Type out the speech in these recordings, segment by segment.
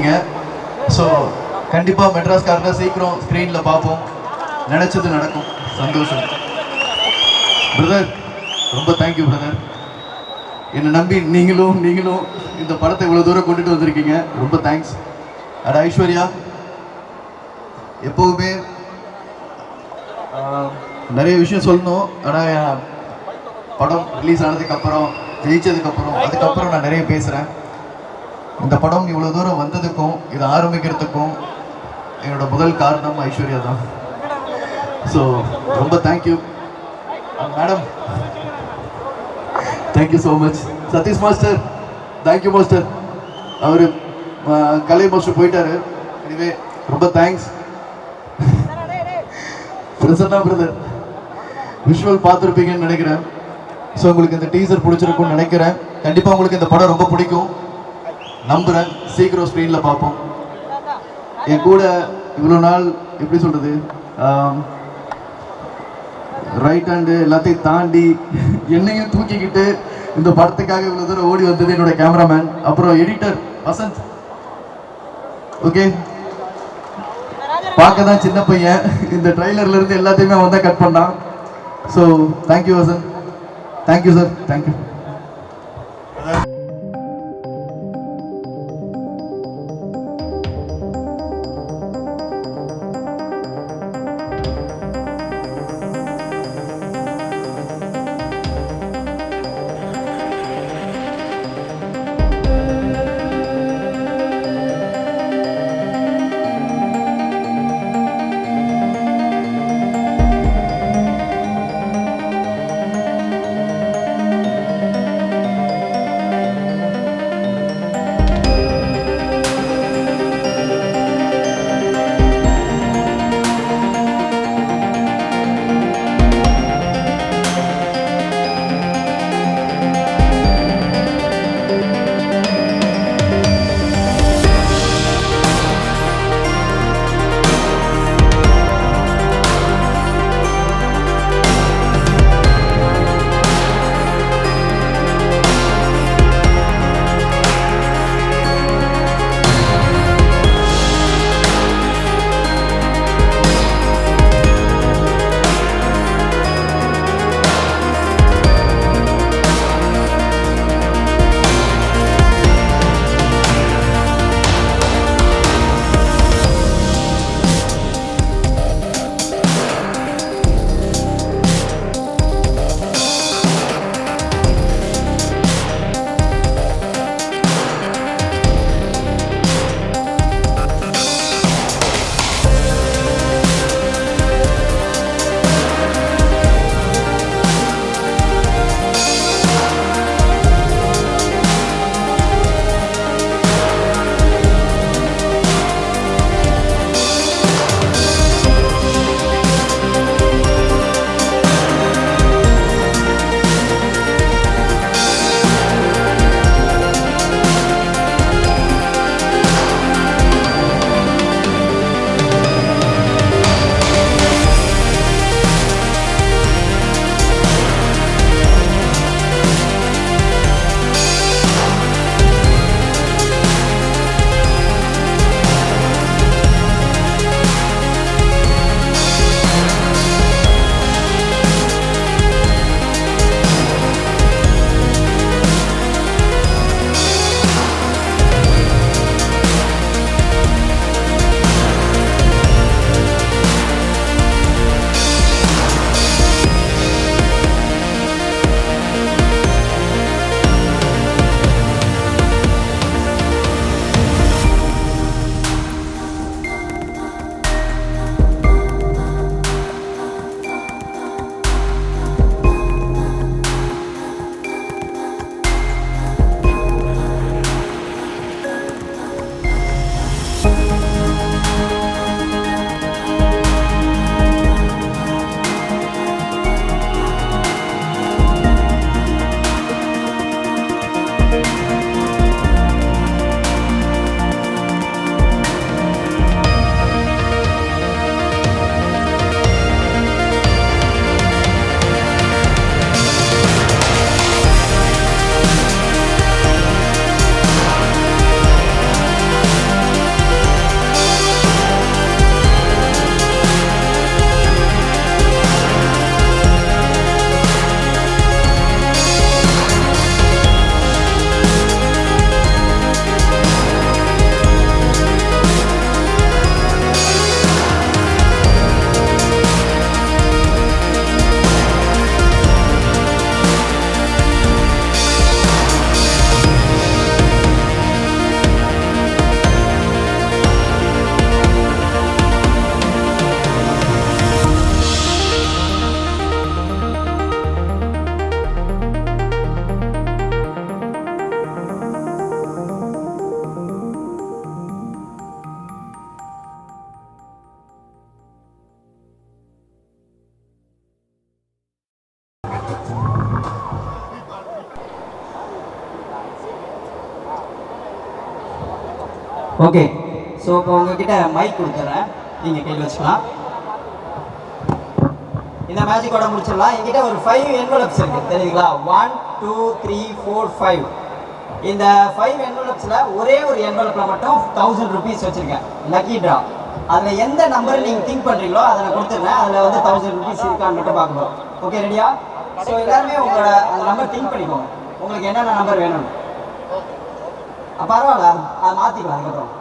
கொடுத்துருக்கீங்க. ஸோ கண்டிப்பாக மெட்ராஸ்காரரை சீக்கிரம் ஸ்க்ரீனில் பார்ப்போம். நினச்சது நடக்கும். சந்தோஷம் பிரதர். ரொம்ப தேங்க்யூ பிரதர். என்னை நம்பி நீங்களும் இந்த படத்தை இவ்வளோ தூரம் கொண்டுட்டு வந்திருக்கீங்க. ரொம்ப தேங்க்ஸ். அட ஐஸ்வர்யா, எப்போவுமே நிறைய விஷயம் சொல்லணும். ஆனால் படம் ரிலீஸ் ஆனதுக்கப்புறம், ஜெயிச்சதுக்கப்புறம், அதுக்கப்புறம் நான் நிறைய பேசுகிறேன். இந்த படம் இவ்வளோ தூரம் வந்ததுக்கும் இதை ஆரம்பிக்கிறதுக்கும் என்னோட முதல் காரணம் ஐஸ்வர்யா தான். ஸோ ரொம்ப thank you madam. Thank you so much. Sathish master, thank you master. அவர் கலை மாஸ்டர் போயிட்டாரு. எனிவே ரொம்ப தேங்க்ஸ். பிரசன்னா பிரதர், விஷுவல் பார்த்துருப்பீங்கன்னு நினைக்கிறேன். ஸோ உங்களுக்கு இந்த டீசர் பிடிச்சிருக்கும்னு நினைக்கிறேன். கண்டிப்பாக உங்களுக்கு இந்த படம் ரொம்ப பிடிக்கும் நம்புகிறேன். சீக்கிரம் ஸ்க்ரீனில் பார்ப்போம். என் கூட இவ்வளோ நாள் எப்படி சொல்கிறது, ரைட் ஹேண்டு எல்லாத்தையும் தாண்டி என்னையும் தூக்கிக்கிட்டு இந்த படத்துக்காக இவ்வளோ தூரம் ஓடி வந்தது என்னோட கேமராமேன், அப்புறம் எடிட்டர் வசந்த். ஓகே, பார்க்க தான் சின்ன பையன், இந்த ட்ரைலர்ல இருந்து எல்லாத்தையுமே அவன் தான் கட் பண்ணான். So thank you Vasanth. Thank you sir. Thank you. Okay, so இப்போ உங்ககிட்ட மைக் கொடுத்துட்றேன், நீங்கள் கையில் வச்சுக்கலாம். இந்த மேஜிக்கோட முடிச்சிடலாம். என்கிட்ட ஒரு 5 என்வலப்ஸ் இருக்குது தெரியுங்களா? 1 2 3 4 5. இந்த 5 என்வலப்ஸில் ஒரே ஒரு என்வலப்பில் மட்டும் 1000 ருபீஸ் வச்சுருக்கேன், லக்கி ட்ரா. அதில் எந்த நம்பர் நீங்கள் திங்க் பண்ணுறீங்களோ அதை நான் கொடுத்துருந்தேன். அதில் வந்து 1000 ருபீஸ் இருக்கான்னு மட்டும் பார்க்கணும். ஓகே, ரெடியா? ஸோ எல்லாருமே உங்களோட அந்த நம்பர் திங்க் பண்ணிக்கோங்க, உங்களுக்கு என்னென்ன நம்பர் வேணும். பரவாயில்ல, அதை மாற்றிக்கலாம். அதுக்கப்புறம்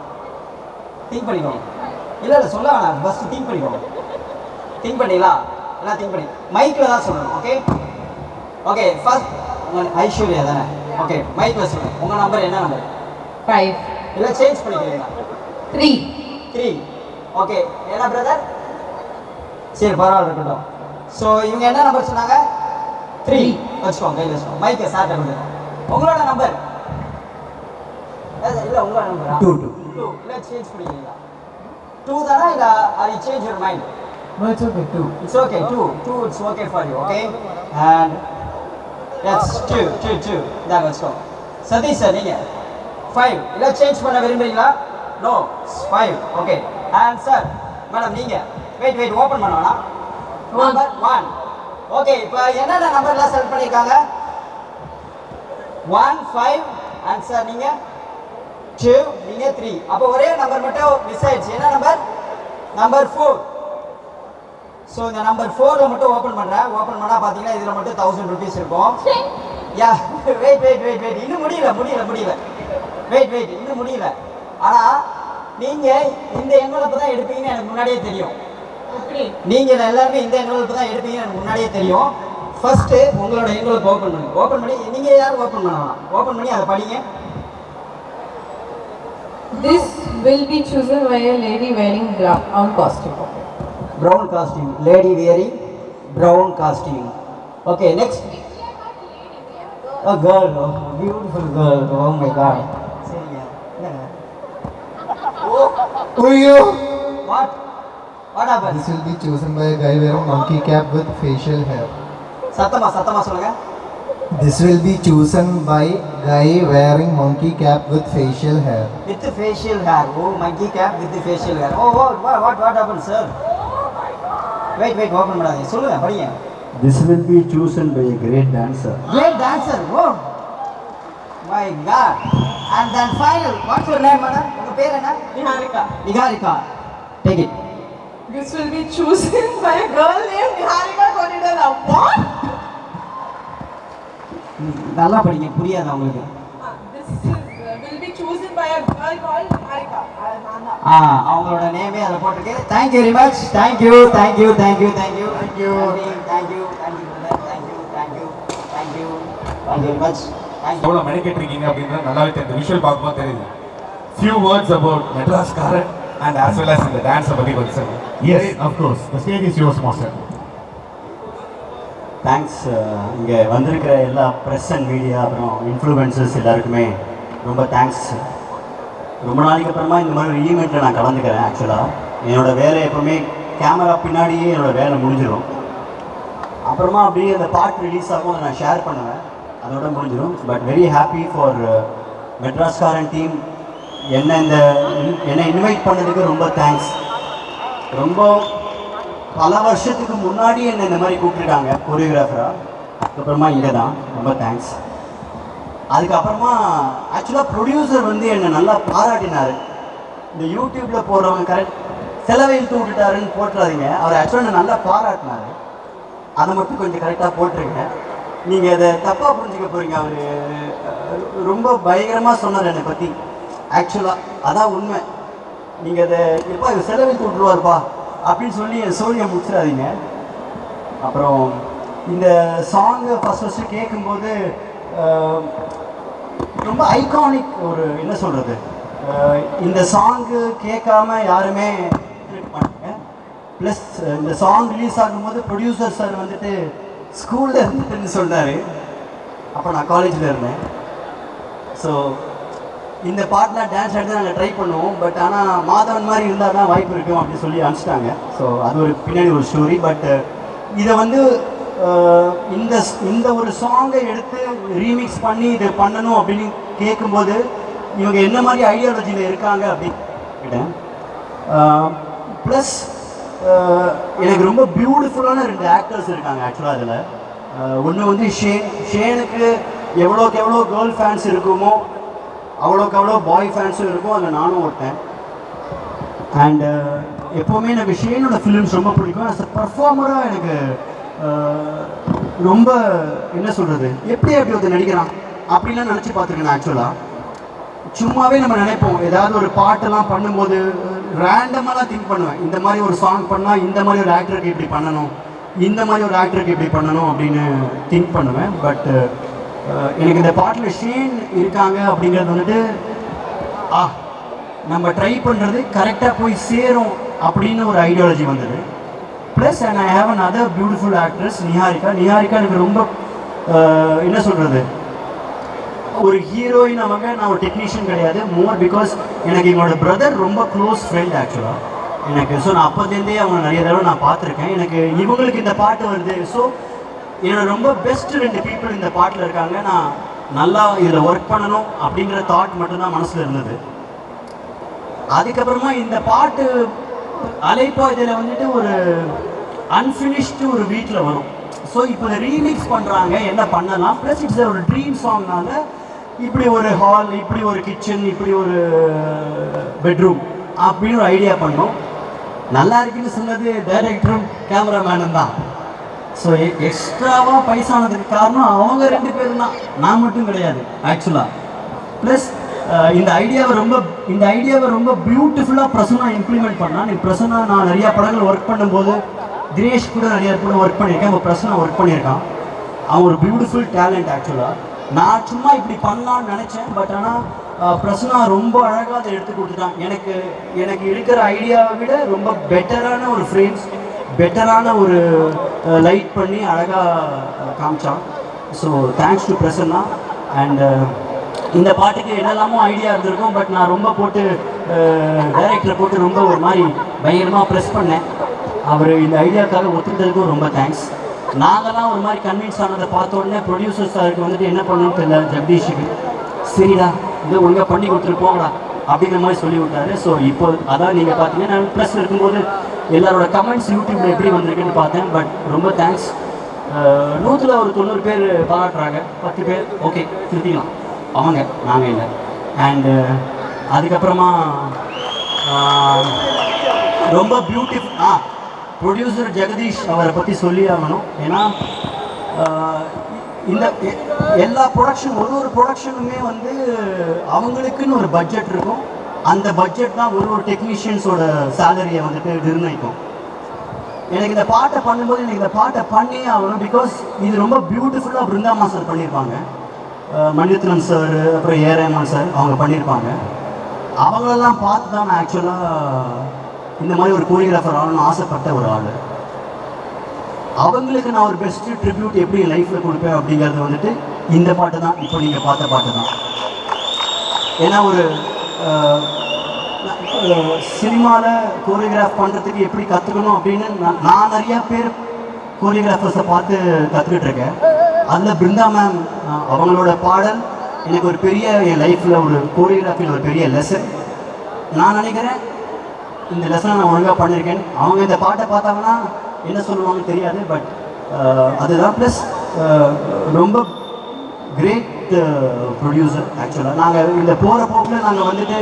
திங்க் பண்ணிக்கோங்க. இல்லை இல்லை சொல்ல வேணாம், ஃபஸ்ட்டு திங்க் பண்ணிக்கோங்க. திங்க் பண்ணிங்களா? எல்லாம் திங்க் பண்ணி மைக்கில் தான் சொல்லணும். ஓகே ஓகே, ஃபர்ஸ்ட் உங்கள் ஐஸ்வர்யா தானே? ஓகே, மைக்கில் சொல்லுங்கள். உங்கள் நம்பர் என்ன நம்பர்? 5. இல்லை சேஞ்ச் பண்ணிக்கிறீங்களா? 3. 3. ஓகே, என்ன பிரதர்? சரி, பரவாயில்ல இருக்கட்டும். ஸோ இவங்க என்ன நம்பர் சொன்னாங்க? 3 வச்சுக்கோங்க, கையில் வச்சுக்கோங்க. மைக்கை சார்ட்ட கொடுத்துருக்கோம். உங்களோட நம்பர்? இல்லை உங்களோட நம்பரா? 2 இல்லை சேஞ்ச் பண்ணிக்கிறீங்களா? 2 தானே? இல்லை I change your mind? No, it's okay, 2. It's okay, 2 it's okay for you, okay? And that's 2. Let's go. Satish sir, நீங்க 5. இல்ல சேஞ்ச் பண்ண விரும்புறீங்களா? No, 5. Okay. And sir, madam நீங்க வெயிட் ஓபன் பண்ண வேணாம். நம்பர் 1. ஓகே, இப்போ என்னென்ன நம்பர்லாம் செலக்ட் பண்ணிருக்காங்க? 1 5 and sir நீங்க 2, நீங்க 3. அப்போ ஒரே நம்பர் மட்டும் மிஸ் ஆயிடுச்சு. என்ன நம்பர்? நம்பர் 4. ஸோ இந்த நம்பர் 4ல மட்டும் ஓப்பன் பண்ணுறேன். ஓப்பன் பண்ணால் பார்த்தீங்கன்னா இதில் மட்டும் 1000 ருபீஸ் இருக்கும். யா வெயிட் இன்னும் முடியல. வெயிட் இன்னும் முடியல. ஆனால் நீங்கள் இந்த என்வலப்பு தான் எடுப்பீங்கன்னு எனக்கு முன்னாடியே தெரியும். நீங்கள் எல்லாருமே இந்த என்வலப்பு தான் எடுப்பீங்கன்னு எனக்கு முன்னாடியே தெரியும். ஃபர்ஸ்ட்டு உங்களோட என்வலப் ஓப்பன் பண்ணுங்க. ஓப்பன் பண்ணி நீங்கள் யாரும் ஓப்பன் பண்ணலாம். ஓப்பன் பண்ணி அதை படிங்க. This will be chosen by a lady wearing brown costume. Brown costume, lady wearing brown costume. Okay, next. A girl, oh, beautiful girl. Oh my God. Oh, you! What happened? This will be chosen by a guy wearing monkey cap with facial hair. சத்தமா சொல்லுங்க. This will be chosen by guy wearing monkey cap with facial hair. With facial hair. Oh, monkey cap with facial hair. Oh, what happened, sir? Wait, open பண்ணாதீங்க. சொல்லுங்க, படிங்க. This will be chosen by a great dancer. Great dancer. Oh my God. And then final, what's your name, madam? உங்க பேர் என்ன? Niharika. Take it. This will be chosen by a girl named Niharika Konidala. What? நல்லா படிங்க, புரியாதா உங்களுக்கு? This will be chosen by a girl called Niharika. அவங்களோட நேமே அதில் போட்டிருக்கு. Thank you very much. Thank you very much. எவ்வளோ மெனக்கெட்டிருக்கீங்க அப்படின்றது நல்லாவே தெரியுது. விஷுவல் பார்க்கும்போது தெரியுது. Few words about Madras Karan and as well as இந்த டான்ஸை பற்றி கொஞ்சம் சொல்லுங்க. Yes, of course. The stage is yours, master. Thanks. இங்கே வந்திருக்கிற எல்லா ப்ரெஸ் அண்ட் மீடியா அப்புறம் இன்ஃப்ளூயன்சர்ஸ் எல்லாருக்குமே ரொம்ப தேங்க்ஸ். ரொம்ப நாளைக்கு அப்புறமா இந்த மாதிரி ஒரு ஈவெண்ட்டில் நான் கலந்துக்கிறேன். ஆக்சுவலாக என்னோடய வேலை எப்போவுமே கேமரா பின்னாடியே என்னோடய வேலை முடிஞ்சிடும். அப்புறமா அப்படியே அந்த பாட்டு ரிலீஸ் ஆகும், அதை நான் ஷேர் பண்ணுவேன், அதோட முடிஞ்சிடும். But very happy for Madras காரன் டீம். என்னை இன்வைட் பண்ணதுக்கு ரொம்ப தேங்க்ஸ். ரொம்ப பல வருஷத்துக்கு முன்னாடி என்னை இந்த மாதிரி கூப்பிட்டுருக்காங்க கொரியோகிராஃபராக. அதுக்கப்புறமா இங்கே தான் ரொம்ப தேங்க்ஸ். அதுக்கப்புறமா ஆக்சுவலாக ப்ரொடியூசர் வந்து என்னை நல்லா பாராட்டினார். இந்த யூடியூப்பில் போடுறவங்க கரெக்ட் செலவை இழுத்து விட்டுட்டாருன்னு போட்டுறாதீங்க. அவர் ஆக்சுவலாக என்னை நல்லா பாராட்டினார். அதை மட்டும் கொஞ்சம் கரெக்டாக போட்டிருங்க. நீங்கள் அதை தப்பாக புரிஞ்சுக்க போகிறீங்க. அவர் ரொம்ப பயங்கரமாக சொன்னார் என்னை பற்றி. ஆக்சுவலாக அதான் உண்மை. நீங்கள் அதை எப்போ இவர் செலவிழ்த்து விட்ருவார்ப்பா அப்படின்னு சொல்லி என் சோழியை முடிச்சிடாதீங்க. அப்புறம் இந்த சாங்கை ஃபஸ்ட்டு கேட்கும்போது ரொம்ப ஐகானிக். ஒரு என்ன சொல்கிறது, இந்த சாங்கு கேட்காம யாருமே இருக்க மாட்டாங்க. ப்ளஸ் இந்த சாங் ரிலீஸ் ஆகும்போது ப்ரொடியூசர் சார் வந்துட்டு ஸ்கூலில் இருந்துட்டுன்னு சொன்னார். அப்போ நான் காலேஜில் இருந்தேன். ஸோ இந்த பாட்டெலாம் டான்ஸ் ஆடி நாங்கள் ட்ரை பண்ணுவோம். பட் ஆனால் மாதவன் மாதிரி இருந்தால் தான் வாய்ப்பு இருக்கும் அப்படின்னு சொல்லி அனுப்பிச்சிட்டாங்க. ஸோ அது ஒரு பின்னாடி ஒரு ஸ்டோரி. பட் இதை வந்து இந்த ஒரு சாங்கை எடுத்து ரீமிக்ஸ் பண்ணி இதை பண்ணணும் அப்படின்னு கேட்கும்போது இவங்க என்ன மாதிரி ஐடியாலஜியில் இருக்காங்க அப்படின்னு கேட்டேன். ப்ளஸ் எனக்கு ரொம்ப பியூட்டிஃபுல்லான 2 ஆக்டர்ஸ் இருக்காங்க ஆக்சுவலாக அதில். ஒன்று வந்து ஷேனுக்கு எவ்வளோக்கு எவ்வளோ கேர்ள் ஃபேன்ஸ் இருக்குமோ அவ்வளோக்கு எவ்வளோ பாய் ஃபேன்ஸும் இருக்கும், அதில் நானும் ஒருத்தன். அண்டு எப்போவுமே எனக்கு ஷேனோட ஃபிலிம்ஸ் ரொம்ப பிடிக்கும். ஆஸ் அ பர்ஃபார்மராக எனக்கு ரொம்ப என்ன சொல்கிறது, எப்படி அப்படி ஒருத்தர் நடிக்கிறான் அப்படிலாம் நினச்சி பார்த்துருக்கேன். ஆக்சுவலாக சும்மாவே நம்ம நினைப்போம், ஏதாவது ஒரு பாட்டெல்லாம் பண்ணும்போது ரேண்டமாக திங்க் பண்ணுவேன், இந்த மாதிரி ஒரு சாங் பண்ணால் இந்த மாதிரி ஒரு ஆக்டருக்கு இப்படி பண்ணணும், இந்த மாதிரி ஒரு ஆக்டருக்கு இப்படி பண்ணணும் அப்படின்னு திங்க் பண்ணுவேன். பட் எனக்கு இந்த பாட்டில் ஷேன் இருக்காங்க அப்படிங்கிறது வந்துட்டு நம்ம ட்ரை பண்ணுறது கரெக்டாக போய் சேரும் அப்படின்னு ஒரு ஐடியாலஜி வந்தது. Plus and I have an other beautiful actress Niharika எனக்கு ரொம்ப என்ன சொல்கிறது, ஒரு ஹீரோயின் அவங்க, நான் ஒரு டெக்னீஷியன் கிடையாது. மோர் பிகாஸ் எனக்கு எங்களோட பிரதர் ரொம்ப க்ளோஸ் ஃப்ரெண்ட் ஆக்சுவலாக எனக்கு. ஸோ நான் அப்போதுலேருந்தே அவங்க நிறைய தடவை நான் பார்த்துருக்கேன். எனக்கு இவங்களுக்கு இந்த பாட்டு வருது, ஸோ என்னோட ரொம்ப பெஸ்ட் 2 பீப்புள் இந்த பாட்டில் இருக்காங்க. நான் நல்லா இதில் ஒர்க் பண்ணணும் அப்படிங்கிற தாட் மட்டும்தான் மனசில் இருந்தது. அதுக்கப்புறமா இந்த பாட்டு அலைப்பா இதில் வந்துட்டு ஒரு அன்ஃபினிஷ்டு ஒரு வீட்டில் வரும். ஸோ இப்போ இதை ரீமிக்ஸ் பண்ணுறாங்க, என்ன பண்ணலாம். ப்ளஸ் இட்ஸ் ஒரு ட்ரீம் சாங்னால இப்படி ஒரு ஹால், இப்படி ஒரு கிச்சன், இப்படி ஒரு பெட்ரூம் அப்படின்னு ஒரு ஐடியா பண்ணோம். நல்லா இருக்குன்னு சொன்னது டைரக்டரும் கேமராமேனும் தான். ஸோ எக்ஸ்ட்ராவாக பைசானதுக்கு காரணம் அவங்க 2 பேரும் தான், நான் மட்டும் கிடையாது ஆக்சுவலாக. ப்ளஸ் இந்த ஐடியாவை ரொம்ப பியூட்டிஃபுல்லாக பிரசன்னா இம்ப்ளிமெண்ட் பண்ணால். நீ பிரசன்னா நான் நிறையா படங்கள் ஒர்க் பண்ணும்போது தினேஷ் கூட நிறைய படம் ஒர்க் பண்ணியிருக்கேன், அவன் பிரசன்னா ஒர்க் பண்ணியிருக்கான். அவன் ஒரு பியூட்டிஃபுல் டேலண்ட் ஆக்சுவலாக. நான் சும்மா இப்படி பண்ணலான்னு நினச்சேன், பட் ஆனால் பிரசன்னா ரொம்ப அழகாக அதை எடுத்து கொடுத்துட்டான். எனக்கு இருக்கிற ஐடியாவை விட ரொம்ப பெட்டரான ஒரு ஃப்ரேம்ஸ், பெட்டரான ஒரு லைட் பண்ணி அழகாக காமிச்சான். So thanks to Prasanna. And இந்த பாட்டுக்கு என்னெல்லாமோ ஐடியா இருந்திருக்கும், பட் நான் ரொம்ப போட்டு டைரக்டரை போட்டு ரொம்ப ஒரு மாதிரி பயங்கரமாக ப்ரெஸ் பண்ணேன். அவர் இந்த ஐடியாவுக்காக ஒத்துக்கிட்டதுக்கும் ரொம்ப தேங்க்ஸ். நாங்கள்லாம் ஒரு மாதிரி கன்வின்ஸ் ஆனதை பார்த்த உடனே ப்ரொடியூசர் சாருக்கு வந்துட்டு என்ன பண்ணணும்னு தெரியல, ஜெகதீஷுக்கு சரிடா இதை ஒழுங்காக பண்ணி கொடுத்துருப்போங்கடா அப்படிங்கிற மாதிரி சொல்லி விட்டாரு. ஸோ இப்போ அதான் நீங்கள் பார்த்தீங்கன்னா நான் ப்ரெஸ் இருக்கும்போது எல்லாரோட கமெண்ட்ஸ் யூடியூப்பில் எப்படி வந்திருக்குன்னு பார்த்தேன். பட் ரொம்ப தேங்க்ஸ். 100ல் ஒரு 90 பேர் பாராட்டுறாங்க, 10 பேர் ஓகே திருத்திக்கலாம், அவங்க நாங்கள் இல்லை. அண்டு அதுக்கப்புறமா ரொம்ப பியூட்டிஃபுல் ப்ரொடியூசர் ஜெகதீஷ் அவரை பற்றி சொல்லி ஆகணும். ஏன்னா இந்த எல்லா ப்ரொடக்ஷன் ஒரு ப்ரொடக்ஷனுமே வந்து அவங்களுக்குன்னு ஒரு பட்ஜெட் இருக்கும். அந்த பட்ஜெட் தான் ஒரு டெக்னீஷியன்ஸோட சேலரியை வந்துட்டு நிர்ணயிக்கும். எனக்கு இந்த பாட்டை பண்ணும்போது எனக்கு இந்த பாட்டை பண்ணியே ஆகணும். பிகாஸ் இது ரொம்ப பியூட்டிஃபுல்லாக பிருந்தா மாஸ்டர் பண்ணியிருப்பாங்க, மணிரத்னம் சார், அப்புறம் ஏ ரஹ்மான் சார் அவங்க பண்ணியிருப்பாங்க. அவங்களெல்லாம் பார்த்து தான் நான் ஆக்சுவலாக இந்த மாதிரி ஒரு கோரியோகிராஃபர் ஆகணும்னு ஆசைப்பட்ட ஒரு ஆள். அவங்களுக்கு நான் ஒரு பெஸ்ட்டு ட்ரிபியூட் எப்படி லைஃப்பில் கொடுப்பேன் அப்படிங்கிறது வந்துட்டு இந்த பாட்டு தான், இப்போ நீங்கள் பார்த்த பாட்டு தான். ஏன்னா ஒரு சினிமாவில் கோரியோகிராஃப் பண்ணுறதுக்கு எப்படி கற்றுக்கணும் அப்படின்னு நான் நிறையா பேர் கோரியோகிராஃபர்ஸை பார்த்து கற்றுக்கிட்டு இருக்கேன். அதில் பிருந்தா மேம் அவங்களோட பாடல் எனக்கு ஒரு பெரிய என் லைஃப்பில் ஒரு கோரியோகிராஃபியில் ஒரு பெரிய லெசன். நான் நினைக்கிறேன் இந்த லெசனை நான் ஒழுங்காக பண்ணியிருக்கேன். அவங்க இந்த பாட்டை பார்த்தாங்கன்னா என்ன சொல்லுவாங்கன்னு தெரியாது, பட் அதுதான். ப்ளஸ் ரொம்ப கிரேட் ப்ரொடியூசர் ஆக்சுவலாக. நாங்கள் இந்த போகிற போக்கில் நாங்கள் வந்துட்டு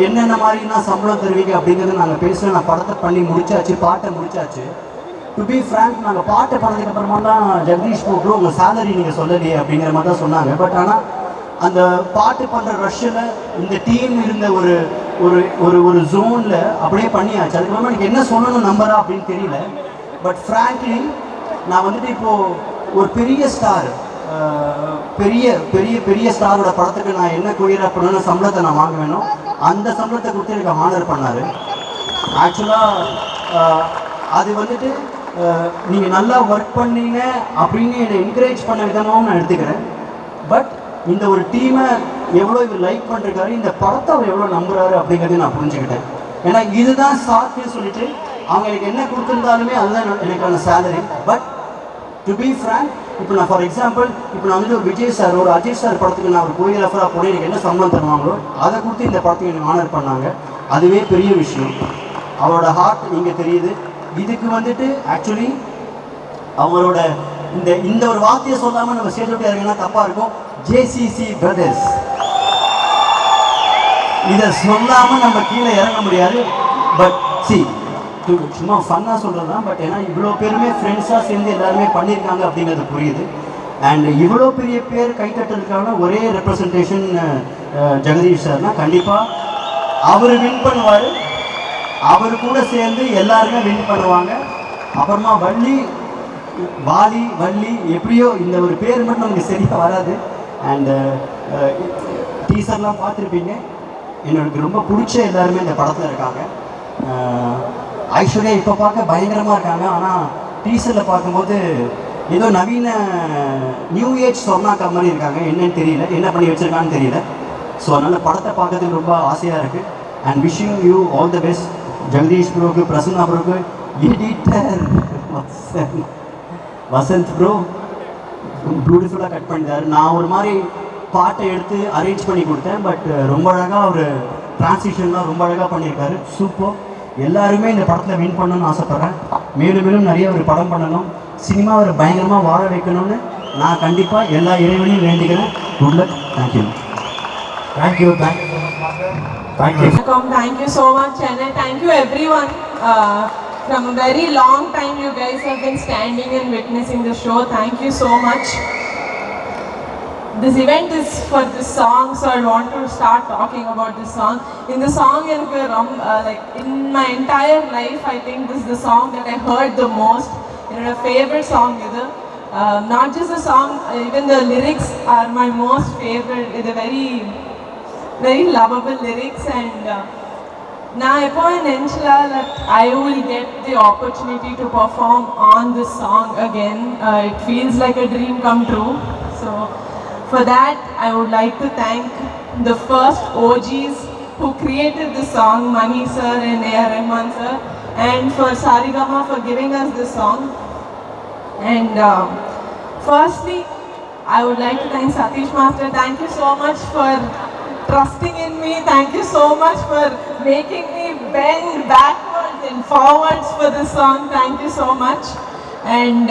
என்னென்ன மாதிரினா சம்பளம் தருவீங்க அப்படிங்கிறது நாங்கள் பேசுகிறோம். நான் படத்தை பண்ணி முடிச்சாச்சு, பாட்டை முடிச்சாச்சு. டு பி ஃப்ராங்க் நாங்கள் பாட்டை பண்ணதுக்கப்புறமா தான் ஜெகதீஷ் ப்ரோ உங்கள் சேலரி நீங்கள் சொல்லலையே அப்படிங்கிற மாதிரி தான் சொன்னாங்க. பட் ஆனால் அந்த பாட்டு பண்ணுற ரஷ்ஷில் இந்த டீம் இருந்த ஒரு ஒரு ஒரு ஒரு ஜோனில் அப்படியே பண்ணியாச்சு. அதுக்கப்புறமா எனக்கு என்ன சொல்லணும் நம்பரா அப்படின்னு தெரியல. பட் ஃப்ராங்க்லி நான் வந்துட்டு இப்போது ஒரு பெரிய ஸ்டார், பெரிய பெரிய பெரிய ஸ்டாரோட படத்துக்கு நான் என்ன கோரியோகிராஃப் பண்ணணும் சம்பளத்தை நான் வாங்க வேணும், அந்த சம்பளத்தை கொடுத்து எனக்கு ஆனர் பண்ணார். ஆக்சுவலாக அது வந்துட்டு நீங்கள் நல்லா ஒர்க் பண்ணீங்க அப்படின்னு என்னை என்கரேஜ் பண்ண விதமாகவும் நான் எடுத்துக்கிறேன். பட் இந்த ஒரு டீமை எவ்வளோ இவர் லைக் பண்ணிருக்காரு, இந்த படத்தை அவர் எவ்வளோ நம்புறாரு அப்படிங்கிறதையும் நான் புரிஞ்சுக்கிட்டேன். ஏன்னா இதுதான் சாக்குன்னு சொல்லிட்டு அவங்க எனக்கு என்ன கொடுத்துருந்தாலுமே அதுதான் எனக்கான salary. But to be frank இப்போ நான் ஃபார் எக்ஸாம்பிள் இப்போ நான் வந்துட்டு ஒரு விஜய் சார் ஒரு அஜித் சார் படத்துக்கு நான் ஒரு கோரியோகிராஃபராக போனேன், எனக்கு என்ன சம்பளம் தருவாங்களோ அதை கொடுத்து இந்த படத்துக்கு எனக்கு ஆனர் பண்ணாங்க. அதுவே பெரிய விஷயம். அவரோட ஹார்ட் இங்கே தெரியுது. இதுக்கு வந்துட்டு ஆக்சுவலி அவங்களோட இந்த ஒரு வார்த்தையை சொல்லாமல் நம்ம ஸ்டேஜ் விட்டு இறங்கினா தப்பாக இருக்கும். ஜேசிசி பிரதர்ஸ் இதை சொல்லாமல் நம்ம கீழே இறங்க முடியாது. பட் சும்மா ஃபன்னாக சொல்கிறது தான். பட் ஏன்னா இவ்வளோ பேருமே ஃப்ரெண்ட்ஸாக சேர்ந்து எல்லாருமே பண்ணியிருக்காங்க அப்படிங்கிறது புரியுது. அண்ட் இவ்வளோ பெரிய பேர் கைத்தட்டுறதுக்கான ஒரே ரெப்ரசன்டேஷன் ஜெகதீஷ் சார்னா கண்டிப்பாக அவர் வின் பண்ணுவார். அவர் கூட சேர்ந்து எல்லாருமே வின் பண்ணுவாங்க. அப்புறமா வாலி வள்ளி எப்படியோ இந்த ஒரு பேர் மட்டும் நமக்கு சரியாக வராது. அண்டு டீசர்லாம் பார்த்துருப்பீங்க. எனக்கு ரொம்ப பிடிச்ச எல்லாருமே இந்த படத்தில் இருக்காங்க. ஐஸ்வர்யா இப்போ பார்க்க பயங்கரமாக இருக்காங்க. ஆனால் டீசரில் பார்க்கும்போது ஏதோ நவீன நியூ ஏஜ் சொர்ணாக்கா மாதிரி இருக்காங்க. என்னன்னு தெரியல, என்ன பண்ணி வச்சுருக்கான்னு தெரியல. ஸோ அதனால் படத்தை பார்க்கறதுக்கு ரொம்ப ஆசையாக இருக்குது. And wishing you all the best Jagadish ப்ரோக்கு, பிரசன்னா ப்ரோக்கு, எடிட்டர் வசந்த் ப்ரோ பியூட்டிஃபுல்லாக கட் பண்ணிட்டார். நான் ஒரு மாதிரி பாட்டை எடுத்து அரேஞ்ச் பண்ணி கொடுத்தேன். பட் ரொம்ப அழகாக அவர் டிரான்சிஷன்லாம் ரொம்ப அழகாக பண்ணியிருக்காரு. சூப்பர். எல்லாருமே இந்த படத்தில் வின் பண்ணணும்னு ஆசைப்பட்றேன். மேலும் மேலும் நிறைய ஒரு படம் பண்ணணும், சினிமாவை பயங்கரமாக வாழ வைக்கணும்னு நான் கண்டிப்பாக எல்லா இறைவனையும் வேண்டிக்கிறேன். Good luck. Thank you. Thank you so much, Master. Thank you. Thank you so much, and thank you everyone. From a very long time, you guys have been standing and witnessing the show. Thank you so much. This event is for this song, so I want to start talking about this song. In the song, like in my entire life, I think this is the song that I heard the most. My favorite song either. Not just the song, even the lyrics are my most favorite. It's a very lovable lyrics, and now upon Enchila that I will get the opportunity to perform on this song again. It feels like a dream come true. So for that, I would like to thank the first OGs who created this song, Mani sir and A.R. Rahman sir, and for Sarigama for giving us this song. And firstly, I would like to thank Satish Master. Thank you so much for trusting in me. Thank you so much for making me bend backwards and forwards for this song. Thank you so much. And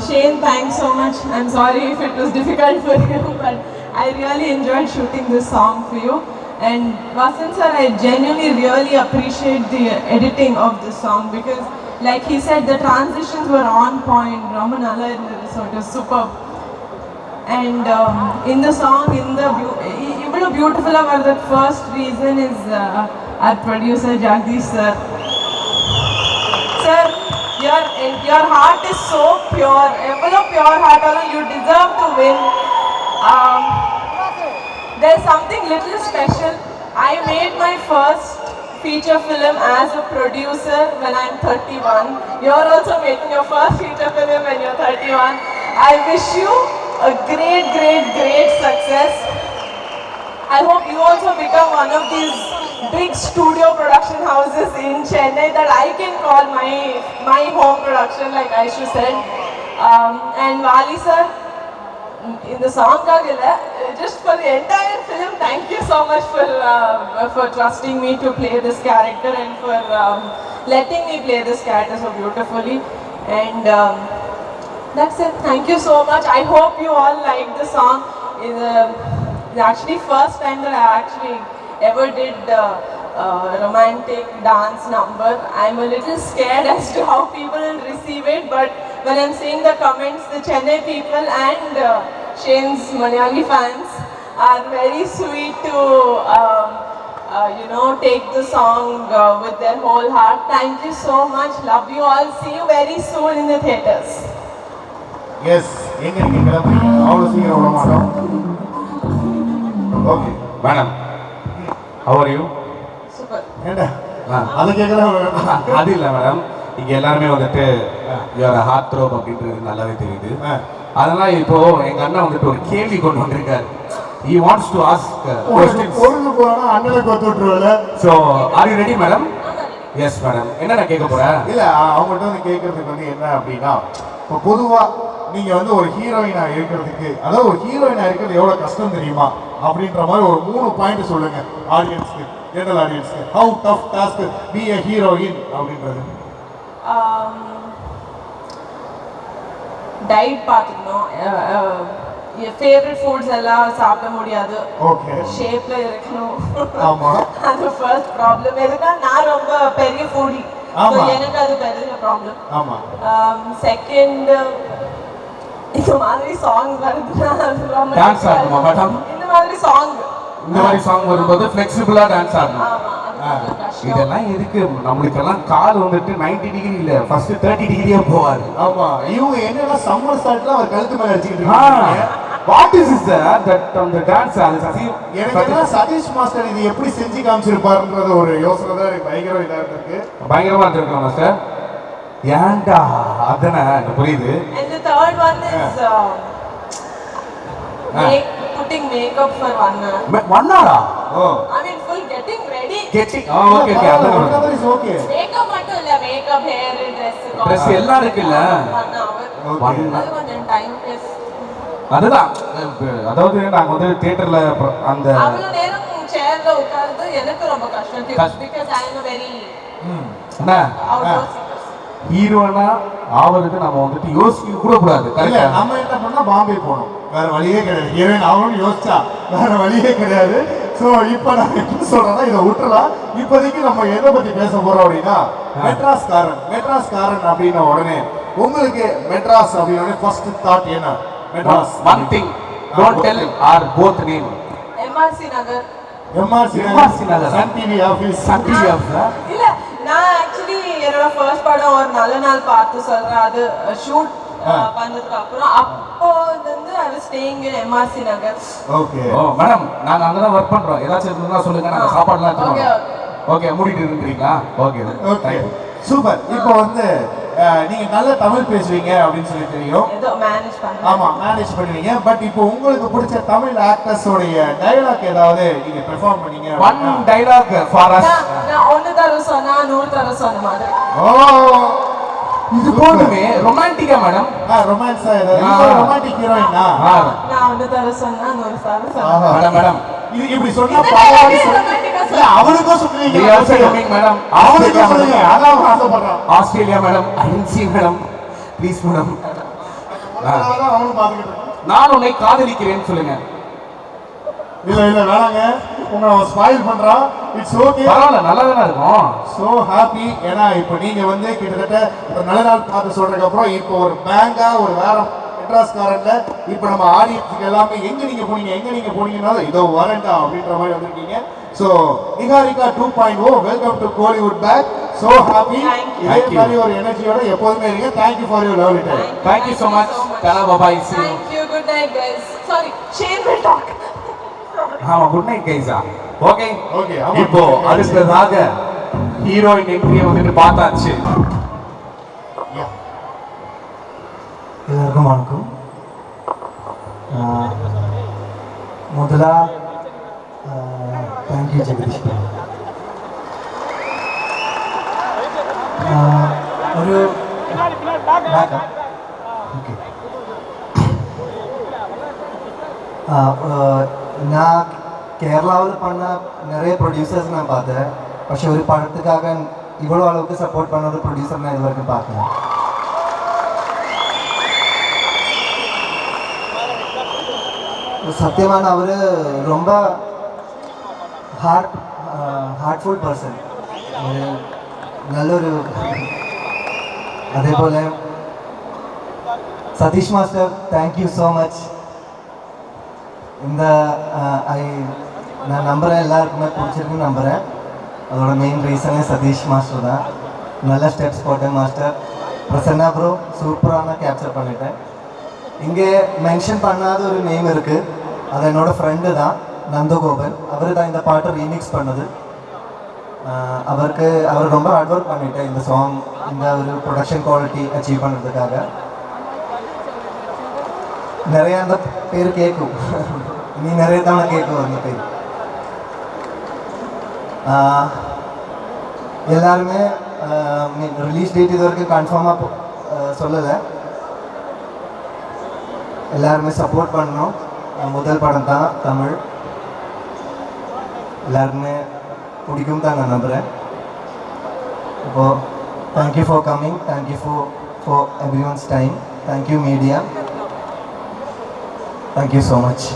Shane, thanks so much. I'm sorry if it was difficult for you, but I really enjoyed shooting this song for you. And Vasant sir, I genuinely really appreciate the editing of this song, because like he said, the transitions were on point. Ramanala, so it was superb. And in the song, even beautiful about the first reason is our producer Jagdish sir. Sir, your heart is so pure. Pure heart, you deserve to win. There's something little special. I made my first feature film as a producer when I'm 31. You're also making your first feature film when you're 31. I wish you a great success. I hope you also become one of these big studio production houses in Chennai that I can call my home production, like Aishu said. And Wali sir, in the song just for the entire film, thank you so much for trusting me to play this character, and for letting me play this character so beautifully. And that's it. Thank you so much. I hope you all like the song. It's actually first time that I actually ever did romantic dance number. I'm a little scared as to how people will receive it, but when I'm seeing the comments, the Chennai people and Shane's Malayali fans are very sweet to take the song with their whole heart. Thank you so much. Love you all. See you very soon in the theatres. Yes, எங்க நீங்க கிளம்புறீங்க? அவ்வளோ சீக்கிரம் விட மாட்டோம். Okay madam, how are you? Super. ஏண்டா அது கேட்கலாம். அது இல்லை மேடம், இங்கே எல்லாருமே வந்துட்டு யுவர் ஹார்ட் த்ரோப் அப்படின்றது நல்லாவே தெரியுது. அதெல்லாம் இப்போ எங்கள் அண்ணன் வந்துட்டு ஒரு கேள்வி கொண்டு வந்திருக்காரு. He wants to ask questions. பொருள் போனா அண்ணனுக்கு ஒத்து விட்டுருவல. So, are you ready, madam? Yes, madam. என்ன நான் கேட்க போறேன்? இல்ல அவங்கள்ட்ட வந்து கேட்கறதுக்கு வந்து என்ன அப்படின்னா, இப்போ பொதுவா நீங்க வந்து ஒரு ஹீரோயினா இருக்கிறதுக்கு, அதாவது ஒரு ஹீரோயினா இருக்கிறது எவ்வளவு கஷ்டம் தெரியுமா அப்படின்ற மாதிரி ஒரு 3 பாயிண்ட் சொல்லுங்க ஆடியன்ஸ்க்கு, ஜெனரல் ஆடியன்ஸ்க்கு. How tough task be a heroine அப்படின்றது. டயட் பார்த்துக்கணும். ஃபேவரட் ஃபுட்ஸ் எல்லாம் சாப்பிட முடியாது. ஓகே. ஷேப்ல இருக்கணும். ஆமா. அது ஃபர்ஸ்ட் ப்ராப்ளம். எதுக்கா நான் ரொம்ப பெரிய ஃபுடி. ஆமா. எனக்கு அது பெரிய ப்ராப்ளம். ஆமா. செகண்ட் இந்த மாதிரி சாங் வருதுன்னா டான்ஸ் ஆடணுமா மேடம்? இந்த மாதிரி சாங் வரும்போது ஃப்ளெக்சிபிளா டான்ஸ் ஆடணும். ஆமா, அது கொஞ்சம் கஷ்டம். இதெல்லாம் எதுக்கு? நம்மளுக்கெல்லாம் கால் வந்துட்டு 90 டிகிரி இல்ல, ஃபர்ஸ்ட் 30 டிகிரியே போவாரு. ஆமா. இவங்க என்னன்னா சம்மர் ஸ்டார்ட்ல அவர் கழுத்து மேல அடிச்சிட்டு இருக்காங்க. வாட் இஸ் இஸ் தட் அந்த டான்ஸ்? அது எனக்கு எல்லாம் சதீஷ் மாஸ்டர் இது எப்படி செஞ்சு காமிச்சிருப்பாருன்றது ஒரு யோசனை தான் எனக்கு பயங்கர இதா இருக்கு. பயங்கரமா இருந்திருக்கோம் மாஸ்டர். ஏன்டா அதன எனக்கு புரியுது. And the third one is putting makeup for 1 hour. 1 hour? Oh. I mean full getting ready. Okay okay. அது இஸ் ஓகே. Makeup மட்டும் இல்ல, makeup, hair, dress எல்லாம் இருக்குல்ல. 1 hour. ஓகே. அது கொஞ்சம் டைம் வேஸ்ட். அதுதான். அதாவது நாங்க வந்து தியேட்டர்ல அந்த அவ்வளவு நேரம் சேர்ல உட்கார்ந்து எனக்கு ரொம்ப கஷ்டம். Because I am a very என்ன outdoors. ஹீரோனா ஆவதுக்கு நம்ம வந்துட்டு யோசிக்க கூட கூடாது. இல்ல நம்ம என்ன பண்ணா பாம்பே போகணும், வேற வழியே கிடையாது. ஹீரோயின் ஆகணும்னு யோசிச்சா வேற வழியே கிடையாது. ஸோ இப்போ நான் என்ன சொல்றேன்னா இதை விட்டுலாம். இப்போதைக்கு நம்ம எதை பத்தி பேச போறோம் அப்படின்னா மெட்ராஸ்காரன் அப்படின்ன உடனே உங்களுக்கு மெட்ராஸ் அப்படின்னா ஃபர்ஸ்ட் தாட் என்ன? Madras. One thing don't tell our both name. MRC Nagar. MRC Nagar. Sun TV office. இல்ல, நான் ஆக்சுவலி என்னோட ஃபர்ஸ்ட் படம் ஒரு நல்ல நாள் பார்த்து சொல்றேன். அது ஷூட் பண்ணதுக்கு அப்புறம் அப்போ வந்து I was staying in MRC Nagar. Okay. Oh madam, நாங்க அங்க தான் வர்க் பண்றோம். ஏதாச்சும் இருந்தா சொல்லுங்க, நாங்க சாப்பாடுலாம் எடுத்துறோம். ஓகே, மூடிட்டு இருக்கீங்களா? Okay okay, super. இப்போ வந்து நீங்க நல்ல தமிழ் பேசுவீங்க அப்படின்னு சொல்லி தெரியும். ஏதோ மேனேஜ் பண்ணேன். ஆமா, மேனேஜ் பண்ணுவீங்க. பட் இப்போ உங்களுக்கு பிடிச்ச தமிழ் ஆக்டர்ஸோடைய டயலாக் ஏதாவது நீங்க பெர்ஃபார்ம் பண்ணீங்க? One dialogue for us. நான் ஒன்னு தர சொன்னா 100 தர சொன்ன மாதிரி. ஓ, இது போடுமே ரொமான்டிக்கா மேடம்? ரொமான்ஸா ஏதாவது? ரொமான்டிக் ஹீரோயினா? நான் ஒன்னு தர சொன்னா 100 தர சொன்னா. மேடம் இது இப்படி சொன்னா பாவாடி இல்ல, அவளுக்கும் சொல்லுவீங்க. We also coming madam. அவளுக்கும் சொல்லுங்க, அதான் ஆசைப்படுறான். Australia madam, INC madam, please madam. அதான் அவனும் பாத்துக்கிட்டு. நான் உன்னை காதலிக்கிறேன்னு சொல்லுங்க. இல்ல வேணாங்க, உங்களை ஸ்மைல் பண்றான். இட்ஸ் ஓகே, பரவாயில்ல, நல்லா தானே இருக்கும். So happy. ஏன்னா இப்போ நீங்க வந்து கிட்டத்தட்ட ஒரு நல்ல நாள் பார்த்து சொல்றதுக்கு அப்புறம் இப்போ ஒரு பேங்கா ஒரு வேற மெட்ராஸ்காரன்ல இப்போ நம்ம ஆடியன்ஸுக்கு எல்லாமே எங்க நீங்க போனீங்கன்னாலும் இதோ வரண்டா அப்படின்ற மாதிரி வந்திருக்கீங்க. So Niharika 2.0 welcome to Kollywood back. So happy. இதே மாதிரி ஒரு எனர்ஜியோட எப்போதுமே இருங்க. Thank you for your lovely time. Thank you so much. Tata bye. Thank you. Good night guys. Sorry, Shane will talk. ஆமா, குட் நைட் கைஸா. Okay okay. இப்போ அடுத்ததாக ஹீரோயின் என்ட்ரியை வந்துட்டு பார்த்தாச்சு. எல்லாருக்கும் வணக்கம். முதலா தேங்க்யூ ஜெகதீஷ். ஒரு ஓகே, நான் கேரளாவில் பண்ண நிறைய ப்ரொடியூசர்ஸ் நான் பார்த்தேன். പക്ഷെ ஒரு படத்துக்காக இவ்வளோ அளவுக்கு சப்போர்ட் பண்ண ஒரு ப்ரொடியூசர் நான் இது வரைக்கும் பார்க்கல. சத்தியமான அவர் ரொம்ப ஹார்ட்ஃபுல் பர்சன். ஒரு நல்லொரு அதேപോലെ Sathish master, thank you so much. இந்த நான் நம்புகிறேன் எல்லாருக்குமே பிடிச்சிருக்குன்னு நம்புகிறேன். அதோட மெயின் ரீசனே சதீஷ் மாஸ்டர் தான். நல்ல ஸ்டெப்ஸ் போட்டேன் மாஸ்டர். பிரசன்னா ப்ரோ சூப்பரான கேப்சர் பண்ணிட்டேன். இங்கே மென்ஷன் பண்ணாத ஒரு நேம் இருக்குது, அது என்னோட ஃப்ரெண்டு தான், நந்தகோபன். அவர் தான் இந்த பாட்டை ரீமிக்ஸ் பண்ணது. அவர் ரொம்ப ஹார்ட் ஒர்க் பண்ணிட்டேன் இந்த சாங், இந்த ஒரு ப்ரொடக்ஷன் குவாலிட்டி அச்சீவ் பண்ணுறதுக்காக. நிறைய அந்த பேர் கேட்கும், நீ நிறைய தவணை கேட்கும் அந்த பேர். எல்லாருமே ரிலீஸ் டேட் இது வரைக்கும் கன்ஃபார்மாக சொல்லலை. எல்லாருமே சப்போர்ட் பண்ணோம். முதல் படம் தான் தமிழ், எல்லாருமே பிடிக்கும் தான் நான் நம்புகிறேன். இப்போது thank you for coming, thank you for every once time, thank you media, thank you so much.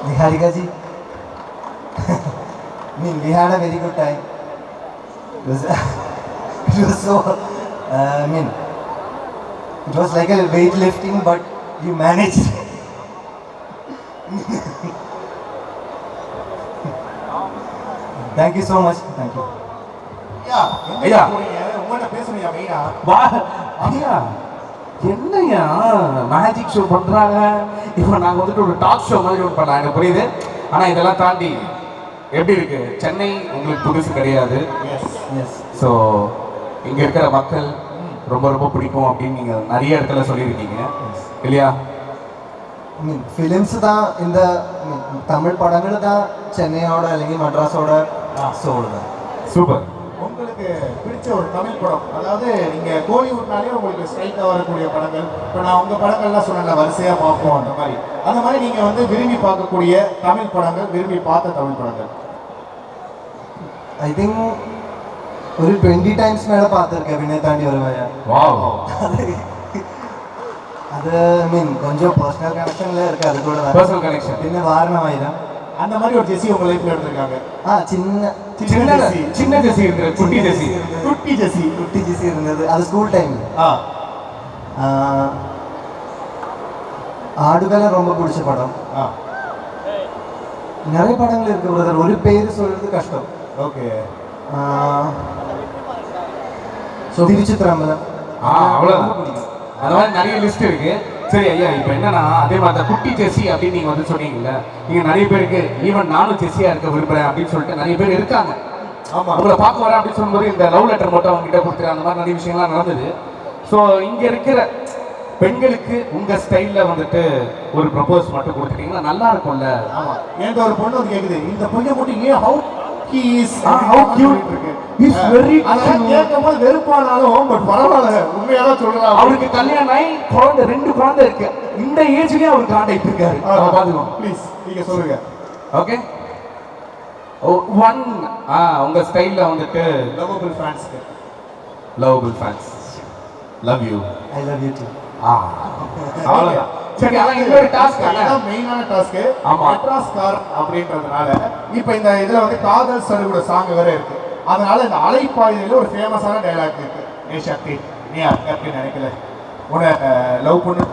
Niharika ji, I mean, we had a very good time. It was so, I mean, it was like a weightlifting, but you managed. Thank you so much. Thank you. ஐயா உங்கள்கிட்ட பேசணும்யா மெயினா. வா ஐயா, என்னையா magic show பண்றாங்க, இப்போ நாங்க வந்துட்டு ஒரு டாக் ஷோ மாதிரி ஒன்று பண்ணலாம், எனக்கு புரியுது. ஆனா இதெல்லாம் தாண்டி எப்படி இருக்கு, சென்னை உங்களுக்கு புதுசு கிடையாது. Yes. ஸோ இங்க இருக்கிற மக்கள் ரொம்ப ரொம்ப பிடிக்கும் அப்படின்னு நீங்க நிறைய இடத்துல சொல்லியிருக்கீங்க இல்லையா? I mean, ஃபிலிம்ஸ் தான் இந்த தமிழ் படங்கள் தான் சென்னையோட അല്ലെങ്കിൽ மட்ராஸோட சோல் தான். சூப்பர். உங்களுக்கு பிடிச்ச ஒரு தமிழ் படம், அதாவது நீங்க கோலிவுட்னாலே உங்களுக்கு ஸ்ட்ரைட்டாக வரக்கூடிய படங்கள், இப்போ நான் உங்க படங்கள்லாம் சொன்ன வரிசையா பார்ப்போம், அந்த மாதிரி நீங்க வந்து விரும்பி பார்க்கக்கூடிய தமிழ் படங்கள், விரும்பி பார்த்த தமிழ் படங்கள். ஐ திங்க் ஒரு 20 டைம்ஸ் மேலே பார்த்துருக்கேன் வினய தாண்டி வருவாயா. வாவ். அது ஐ மீன் கொஞ்சம் பர்சனல் கனெக்ஷன்ல இருக்கு, அது கூட பர்சனல் கனெக்ஷன். பின்ன வாரணமாயிரம் அந்த மாதிரி ஒரு ஜெஸி உங்க லைஃப்ல எடுத்திருக்காங்க. சின்ன சின்ன ஜெஸி இருந்தது, குட்டி ஜெஸி. குட்டி ஜெஸி இருந்தது, அது ஸ்கூல் டைம். ஆடுகளம் ரொம்ப பிடிச்ச படம். நிறைய படங்கள் இருக்கு பிரதர், ஒரு பேர் சொல்றது கஷ்டம். ஓகே. திருச்சித்திரம்பலம். அவ்வளோதான். அந்த மாதிரி நிறைய லிஸ்ட் இருக்கு. சரி ஐயா, இப்போ என்னன்னா அதே மாதிரி தான் குட்டி ஜெஸ்ஸி அப்படின்னு நீங்கள் வந்து சொன்னீங்கல்ல, நீங்கள் நிறைய பேருக்கு ஈவன் நானும் ஜெஸ்ஸியாக இருக்க விரும்புகிறேன் அப்படின்னு சொல்லிட்டு நிறைய பேர் இருக்காங்க. ஆமாம், உங்களை பார்க்க வரேன் அப்படின்னு சொல்லும்போது இந்த லவ் லெட்டர் மட்டும் அவங்க கிட்ட கொடுத்துரு, அந்த மாதிரி நிறைய விஷயங்கள்லாம் நடந்தது. ஸோ இங்கே இருக்கிற பெண்களுக்கு உங்கள் ஸ்டைலில் வந்துட்டு ஒரு ப்ரப்போஸ் மட்டும் கொடுத்துட்டீங்கன்னா நல்லா இருக்கும்ல. ஆமாம், என்கிட்ட ஒரு பொண்ணு வந்து கேட்குது, இந்த பொண்ணை மட்டும் ஏன் ஹவு கேட்கும்போது வெறுப்பானாலும் பட் பரவாயில்ல, உண்மையாதான் சொல்றான். அவருக்கு கல்யாணம் ஆகி குழந்தை 2 குழந்தை இருக்கு, இந்த ஏஜ்லயே அவருக்கு காண்டாக்ட் இருக்காரு. பாத்துக்கோ ப்ளீஸ் நீங்க சொல்லுங்க. ஓகே. ஒன் உங்க ஸ்டைல்ல வந்துட்டு lovable fans, lovable fans, love you, I love you to. அவ்வளவுதான். சரி, அதான் இன்னொரு டாஸ்க். அதான் மெயினான டாஸ்க். மெட்ராஸ் கார் அப்படின்றதுனால இப்போ இந்த இதுல வந்து காதல் சடுகுட சாங் வேற இருக்கு. அதனால இந்த அலைப்பாயுதையில ஒரு ஃபேமஸான டைலாக் இருக்கு, ஏ சக்தி நீ அப்படி நினைக்கல, உன்னை லவ் பண்ணு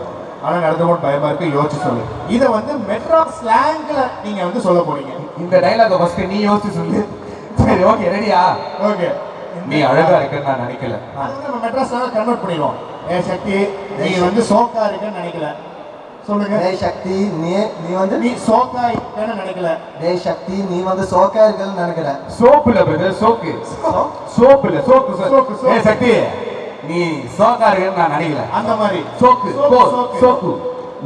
ஆனால் நடந்துകൊണ്ട് பயமா இருக்கு, யோசிச்சு சொல்லு. இதை வந்து மெட்ராஸ் ஸ்லாங்ல நீங்க வந்து சொல்ல போறீங்க. இந்த டைலாக ஃபர்ஸ்ட் நீ யோசிச்சு சொல்லு. சரி, ஓகே, ரெடியா? ஓகே. நீ அழகா இருக்குன்னு நான் நினைக்கல. அது நம்ம மெட்ராஸ் ஸ்லாங் கன்வெர்ட் பண்ணிடுவோம். ஏ சக்தி நீ வந்து சோக்கா இருக்குன்னு நினைக்கல, சொல்லுங்க. டேய் சக்தி நீ வந்து நீ சோக்கா இருக்கன்னு நினைக்கல. டேய் சக்தி நீ வந்து சோக்கா இருக்கன்னு நினைக்கல. சோப்புல பிரதர், சோக்கு. சோப்புல சோக்கு. ஏ சக்தி நீ சோக்கா இருக்கன்னு நான் நினைக்கல. அந்த மாதிரி சோக்கு சோக்கு.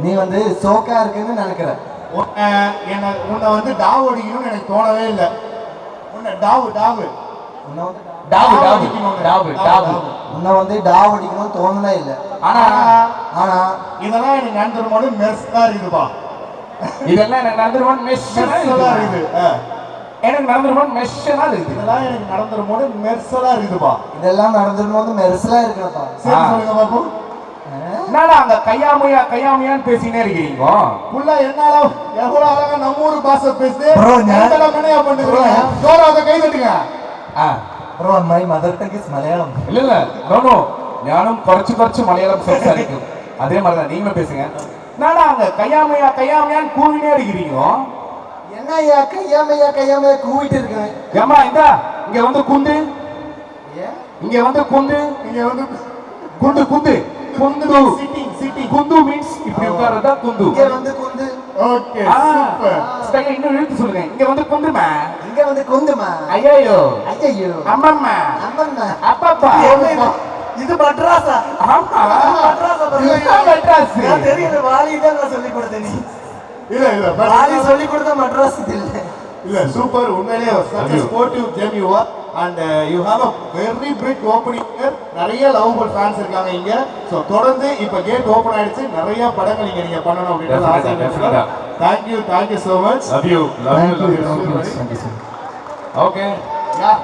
நீ வந்து சோக்கா இருக்குன்னு நினைக்கிற. உன்னை வந்து டாவ் அடிக்கணும்னு எனக்கு தோணவே இல்லை. உன்னை டாவு உன்னை வந்து உன்னை வந்து டாவ் அடிக்கணும்னு தோணவே இல்லை. ஆனா இதெல்லாம் எனக்கு நடந்துருமோது மெர்ஸா இருக்குப்பா. இதெல்லாம் எனக்கு நடந்துருமோது மெர்ஸலா இருக்குது. எனக்கு நடந்துருமோது மெர்ஸலா இருக்குது. இதெல்லாம் எனக்கு நடந்துருமோது மெர்ஸலா இருக்குதுப்பா. இதெல்லாம் நடந்துருமோது மெர்ஸலா இருக்குப்பா. சரி சொல்லுங்க பாப்பு. என்னடா அங்க கையாமையான்னு பேசினே இருக்கீங்க? புள்ள என்னால எவ்வளவு அழகா நம்ம ஊர் பாஷை பேசுது. ப்ரோ மனையா பண்ணுங்க. ஜோரா அதை கை தட்டுங்க. Bro my mother tongue is Malayalam. இல்ல நோ ஞானம் குறைச்சு மலையாளம் சம்சாரிக்கும். அதே மாதிரிதான் நீங்களும் பேசுங்க. என்னடா அங்க கையாமையான்னு கூவினே இருக்கிறீங்க? என்னையா கையாமையா கூவிட்டு இருக்கேன். ஏமா இந்தா இங்க வந்து குந்து, இங்க வந்து குந்து, இங்க வந்து குந்து சிட்டிங் குந்து மீன்ஸ் இப்படி உட்கார்றதா குந்து. இங்க வந்து குந்து. Okay super. ஸ்டைல் இன்னும் எழுத்து சொல்லுங்க. இங்க வந்து குந்துமா, இங்க வந்து குந்துமா. ஐயோ அம்மம்மா அப்பப்பா. இது மட்ராஸா? ஆமா மட்ராஸா. மெட்ராஸ் தெரியல, வாலி தான் நான் சொல்லி கொடுத்தேன். நீ இல்ல வாலி சொல்லி கொடுத்த மட்ராஸ் இல்ல. இல்ல சூப்பர். உண்மையிலேயே sportive game you are. And you have a very big opening. நிறைய லவபிள் ஃபேன்ஸ் இருக்காங்க இங்க. ஸோ தொடர்ந்து இப்போ கேட் ஓப்பன் ஆயிடுச்சு, நிறைய படங்கள் இங்க நீங்க பண்ணணும் அப்படின்றது ஆசை. Thank you so much. Love you. Okay. Yeah.